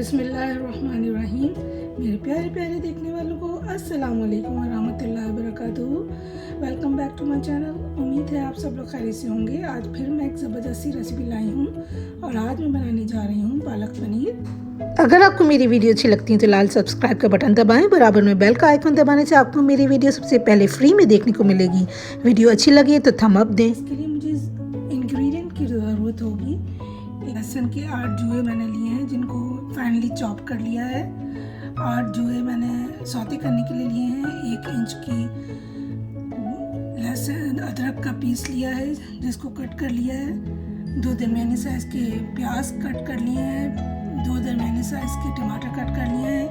बिस्मिल्लाहिर्रहमानिर्रहीम। मेरे प्यारे प्यारे देखने वालों को अस्सलाम वालेकुम वरहमतुल्लाहि वबरकातुहू। Welcome back to my channel. उम्मीद है आप सब लोग खैरियत से होंगे। आज फिर मैं एक ज़बरदस्ती रेसिपी लाई हूँ और आज मैं बनाने जा रही हूँ पालक पनीर। अगर आपको मेरी वीडियो अच्छी लगती है तो लाल सब्सक्राइब का बटन दबाएं, बराबर में बेल का आइकन दबाने से आपको मेरी वीडियो सबसे पहले फ्री में देखने को मिलेगी। वीडियो अच्छी लगी तो थम अप दें। इसके लिए मुझे इंग्रेडिएंट की ज़रूरत होगी। लहसुन के 8 जुए मैंने लिए हैं जिनको फाइनली चॉप कर लिया है। 8 जुए मैंने सौते करने के लिए लिए हैं। 1 इंच की लहसुन अदरक का पीस लिया है जिसको कट कर लिया है। 2 दरमियाने साइज़ के प्याज कट कर लिए हैं। 2 दरमियाने साइज़ के टमाटर कट कर लिए हैं।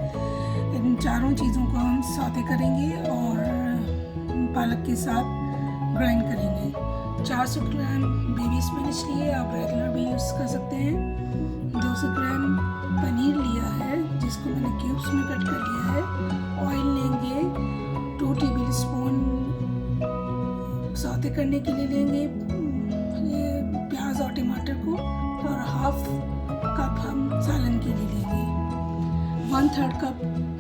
इन चारों चीज़ों को हम सौते करेंगे और पालक के साथ ग्राइंड करेंगे। 400 ग्राम बेबी स्पिनच लिए, आप रेगुलर भी यूज़ कर सकते हैं। 200 ग्राम पनीर लिया है जिसको मैंने क्यूब्स में कट कर लिया है। ऑयल लेंगे 2 टेबल स्पून सौते करने के लिए लेंगे ये प्याज और टमाटर को, और हाफ कप हम सालन के लिए लेंगे। 1/3 कप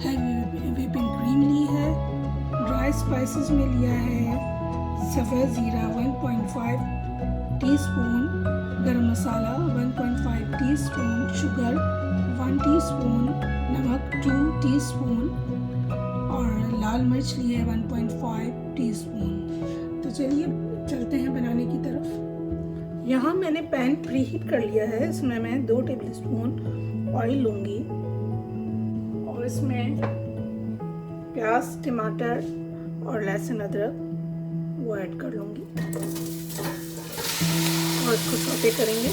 हैवी व्हिपिंग क्रीम ली है। ड्राई स्पाइसेस में लिया है सफ़ेद ज़ीरा 1.5 टीस्पून, गरम मसाला 1.5 टीस्पून, शुगर 1 टीस्पून, नमक 2 टीस्पून और लाल मिर्च लिए 1.5 टीस्पून। तो चलिए चलते हैं बनाने की तरफ। यहाँ मैंने पैन प्रीहीट कर लिया है। इसमें मैं 2 टेबल स्पून ऑयल लूँगी और इसमें प्याज, टमाटर और लहसुन अदरक वो ऐड कर लूँगी और इसको सौते करेंगे।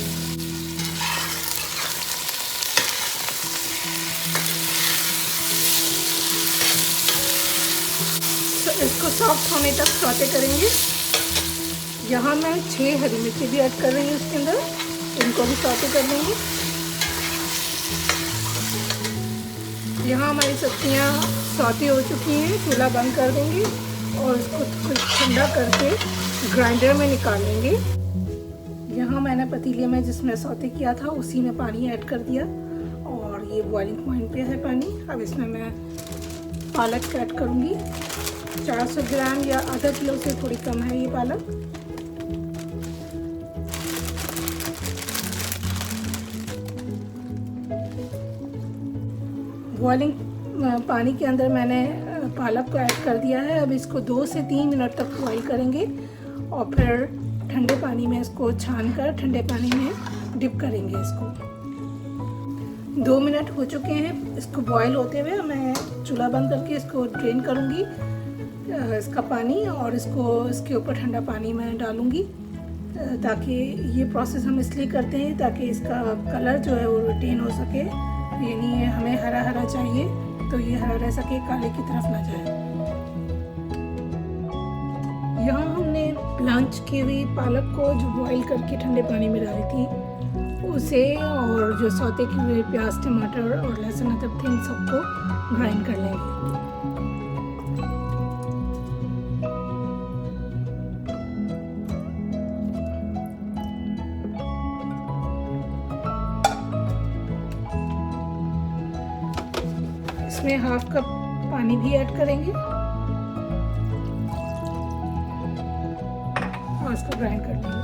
तो इसको सॉफ्ट होने तक सौते करेंगे। यहाँ मैं 6 हरी मिर्ची भी ऐड कर रही हूँ इसके अंदर, इनको भी सौते कर लेंगे। यहाँ हमारी सब्जियाँ सौते हो चुकी हैं। चूल्हा बंद कर देंगे और इसको कुछ ठंडा करके ग्राइंडर में निकाल लेंगे। यहाँ मैंने पतीले में जिसमें सौते किया था उसी में पानी ऐड कर दिया और ये बॉइलिंग पॉइंट पे है पानी। अब इसमें मैं पालक ऐड करूँगी। 400 ग्राम या आधा किलो से थोड़ी कम है ये पालक। बॉइलिंग पानी के अंदर मैंने पालक को ऐड कर दिया है। अब इसको 2 से 3 मिनट तक बॉईल करेंगे और फिर ठंडे पानी में इसको छान कर ठंडे पानी में डिप करेंगे। इसको 2 मिनट हो चुके हैं इसको बॉईल होते हुए। मैं चूल्हा बंद करके इसको ड्रेन करूँगी इसका पानी और इसको इसके ऊपर ठंडा पानी में डालूँगी, ताकि ये प्रोसेस हम इसलिए करते हैं ताकि इसका कलर जो है वो रिटेन हो सके। यानी हमें हरा हरा चाहिए तो ये हरा रह सके, काले की तरफ ना जाए। यहाँ हमने ब्लांच की हुई पालक को जो बॉईल करके ठंडे पानी में डाली थी उसे और जो सौते किए हुए प्याज, टमाटर और लहसुन अदरक थे इन सबको ग्राइंड कर लेंगे। इसमें हाफ कप पानी भी ऐड करेंगे और इसको ग्राइंड कर लेंगे।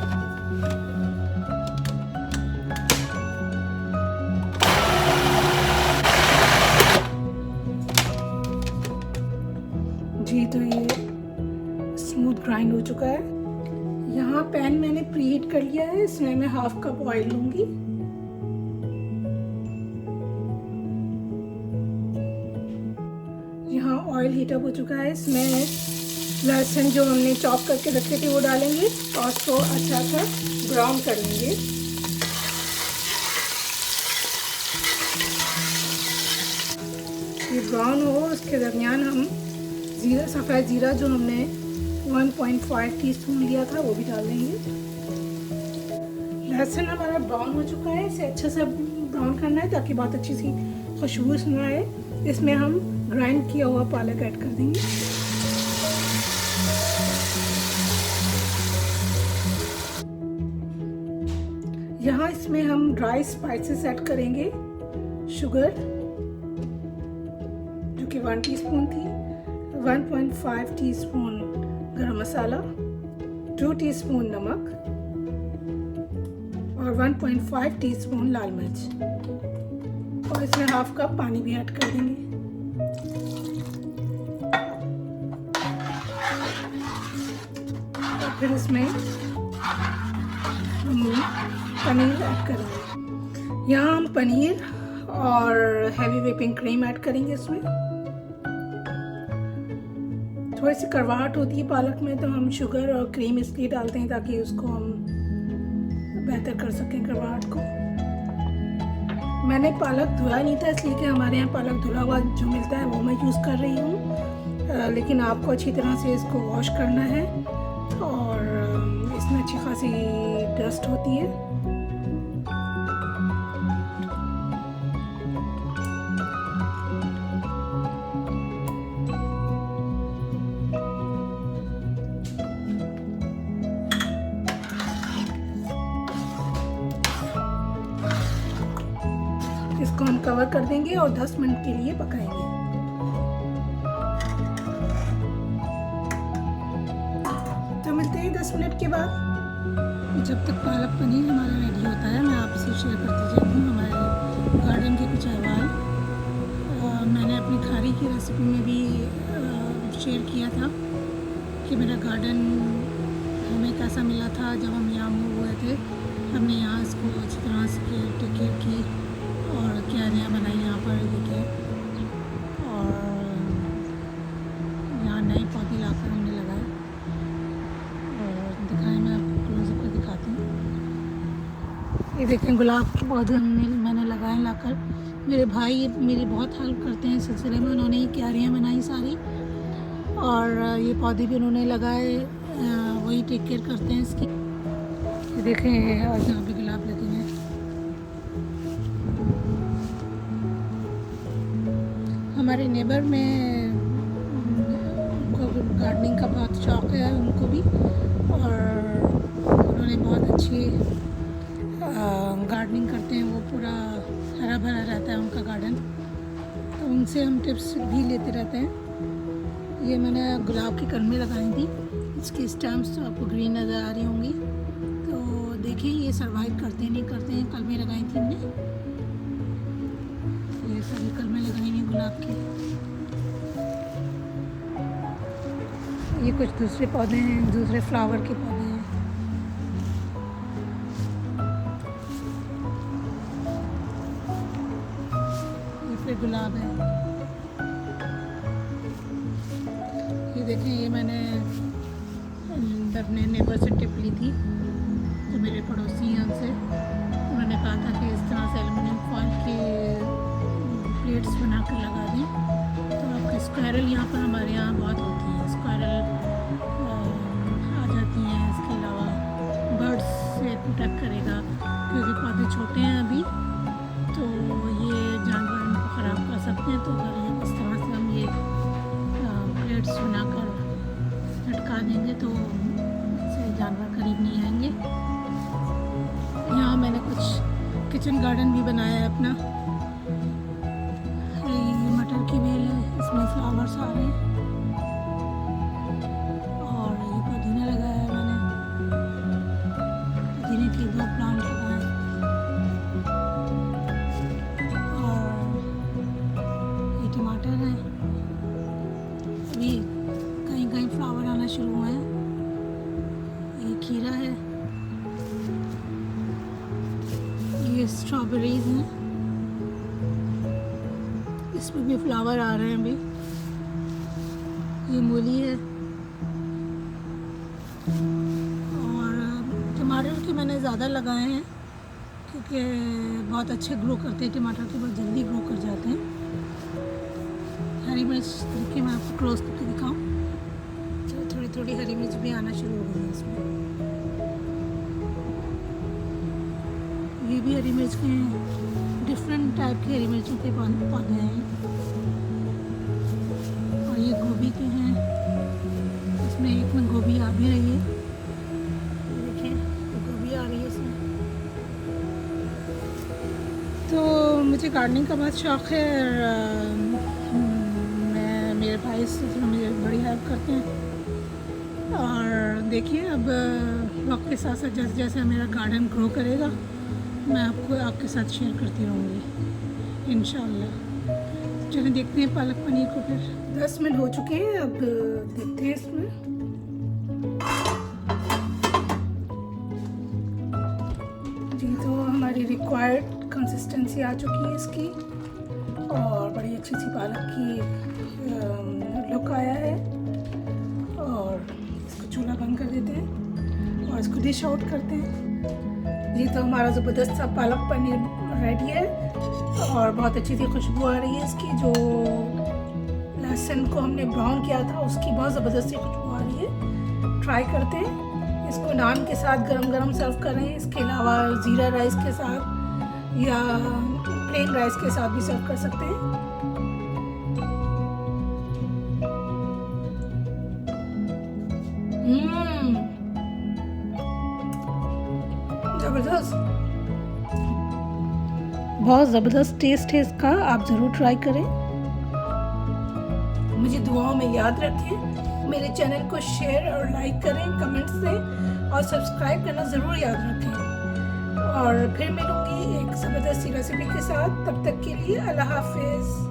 जी तो ये स्मूथ ग्राइंड हो चुका है। यहाँ पैन मैंने प्रीहीट कर लिया है। इसमें मैं हाफ कप ऑयल लूँगी। यहाँ ऑयल हीट अप हो चुका है। इसमें लहसुन जो हमने चॉप करके रखे थे वो डालेंगे और उसको अच्छा सा ब्राउन कर लेंगे। ये ब्राउन हो उसके दरमियान हम सफ़ेद ज़ीरा जो हमने 1.5 टीस्पून लिया था वो भी डाल देंगे। लहसुन हमारा ब्राउन हो चुका है। इसे अच्छा सा ब्राउन करना है ताकि बहुत अच्छी सी खुशबू इसमें आए। इसमें हम ग्राइंड किया हुआ पालक ऐड कर देंगे। यहाँ इसमें हम ड्राई स्पाइसेस ऐड करेंगे। शुगर जो कि 1 टीस्पून थी, 1.5 टीस्पून गरम मसाला, 2 टीस्पून नमक और 1.5 टीस्पून लाल मिर्च, और इसमें हाफ कप पानी भी ऐड कर देंगे। और फिर इसमें पनीर ऐड करेंगे। यहाँ हम पनीर और हैवी व्हिपिंग क्रीम ऐड करेंगे। इसमें थोड़ी सी कड़वाहट होती है पालक में, तो हम शुगर और क्रीम इसलिए डालते हैं ताकि उसको हम बेहतर कर सकें कड़वाहट को। मैंने पालक धुला नहीं था, इसलिए कि हमारे यहाँ पालक धुला हुआ जो मिलता है वो मैं यूज़ कर रही हूँ, लेकिन आपको अच्छी तरह से इसको वॉश करना है और इसमें अच्छी खासी डस्ट होती है। इसको हम कवर कर देंगे और 10 मिनट के लिए पकाएंगे। तो मिलते हैं 10 मिनट के बाद। जब तक पालक पनीर हमारा रेडी होता है, मैं आपसे शेयर करती जाती हूँ हमारे गार्डन के कुछ अहवाल। मैंने अपनी खारी की रेसिपी में भी शेयर किया था कि मेरा गार्डन हमें कैसा मिला था जब हम यहाँ मूव हुए थे। हमने यहाँ इसको अच्छी तरह से टेक केयर की और क्यारियाँ बनाई यहाँ पर, देखिए, और यहाँ नए पौधे लाकर हमने लगाए। और दिखाएं, मैं आपको क्लोजअप पर दिखाती हूँ। ये देखें गुलाब के पौधे मैंने लगाए लाकर। मेरे भाई मेरी बहुत हेल्प करते हैं इस सिलसिले में। उन्होंने ये क्यारियाँ बनाई सारी, और ये पौधे भी उन्होंने लगाए, वही टेक केयर करते हैं इसकी। ये देखें, आज यहाँ पे गुलाब लगे हैं। हमारे नेबर में उनको गार्डनिंग का बहुत शौक़ है, उनको भी, और उन्होंने बहुत अच्छी गार्डनिंग करते हैं। वो पूरा हरा भरा रहता है उनका गार्डन, तो उनसे हम टिप्स भी लेते रहते हैं। ये मैंने गुलाब की कलमें लगाई थी, इसकी स्टेम्स तो आपको ग्रीन नज़र आ रही होंगी। तो देखिए ये सर्वाइव करते हैं नहीं करते हैं। कलमें लगाई थी हमने, ये सभी कलमें लगाई हुई गुलाब की। ये कुछ दूसरे पौधे हैं, दूसरे फ्लावर के पौधे हैं। ये फिर गुलाब है। ये देखें, ये मैंने अपने नेबर से टिप ली थी, जो मेरे पड़ोसी हैं उनसे। उन्होंने कहा था कि इस तरह से एल्युमिनियम फॉइल के प्लेट्स बना कर लगा दें। तो आपके स्क्वायरल यहाँ पर हमारे यहाँ बहुत होती हैं, स्क्वायरल आ जाती हैं। इसके अलावा बर्ड्स से प्रोटेक्ट करेगा, क्योंकि पौधे छोटे हैं अभी, तो ये जानवर इनको ख़राब कर सकते हैं। तो अगर ये इस तरह से हम ये प्लेट्स बनाकर लटका देंगे तो इससे जानवर करीब नहीं आएंगे। यहाँ मैंने कुछ किचन गार्डन भी बनाया है अपना। ये मटर की बेल है, इसमें फ्लावर्स आ रहे हैं, और ये पुदीना लगाया है मैंने, पुदीने के 2 प्लांट लगाए, और ये टमाटर है। अभी कहीं कहीं फ्लावर आना शुरू हुए हैं। ये खीरा है, ये स्ट्रॉबेरीज हैं, इसमें भी फ्लावर आ रहे हैं अभी। ये मूली है, और टमाटर के मैंने ज़्यादा लगाए हैं क्योंकि बहुत अच्छे ग्रो करते हैं टमाटर के, बहुत जल्दी ग्रो कर जाते हैं। हरी मिर्च देखिए, मैं आपको क्लोज करके दिखाऊं, तो थोड़ी थोड़ी हरी मिर्च भी आना शुरू हो गई है इसमें। ये भी हरी मिर्च के डिफरेंट टाइप की हरी मिर्चों के पौधे हैं, और ये गोभी के हैं। इसमें एक में गोभी आ भी रही है, देखिए गोभी आ रही है इसमें। तो मुझे गार्डनिंग का बहुत शौक़ है और मैं मेरे भाई से मुझे बड़ी हेल्प करते हैं। और देखिए अब वक्त के साथ साथ जैसे जैसे मेरा गार्डन ग्रो करेगा मैं आपको आपके साथ शेयर करती रहूँगी इंशाल्लाह। चलिए देखते हैं पालक पनीर को। फिर 10 मिनट हो चुके हैं, अब देखते हैं इसमें। जी तो हमारी रिक्वायर्ड कंसिस्टेंसी आ चुकी है इसकी और बड़ी अच्छी सी पालक की लुक आया है। और इसको चूल्हा बंद कर देते हैं और इसको डिश आउट करते हैं। जी तो हमारा ज़बरदस्त सा पालक पनीर रेडी है और बहुत अच्छी सी खुशबू आ रही है इसकी। जो लहसुन को हमने ब्राउन किया था उसकी बहुत ज़बरदस्त सी खुशबू आ रही है। ट्राई करते हैं। इसको नान के साथ गरम गरम सर्व करें। इसके अलावा ज़ीरा राइस के साथ या प्लेन राइस के साथ भी सर्व कर सकते हैं। ज़बरदस्त, बहुत ज़बरदस्त टेस्ट है इसका, आप ज़रूर ट्राई करें। मुझे दुआओं में याद रखें। मेरे चैनल को शेयर और लाइक करें, कमेंट्स दें और सब्सक्राइब करना ज़रूर याद रखें। और फिर मिलूँगी एक ज़बरदस्त सी रेसिपी के साथ। तब तक के लिए अल्लाह हाफ़िज़।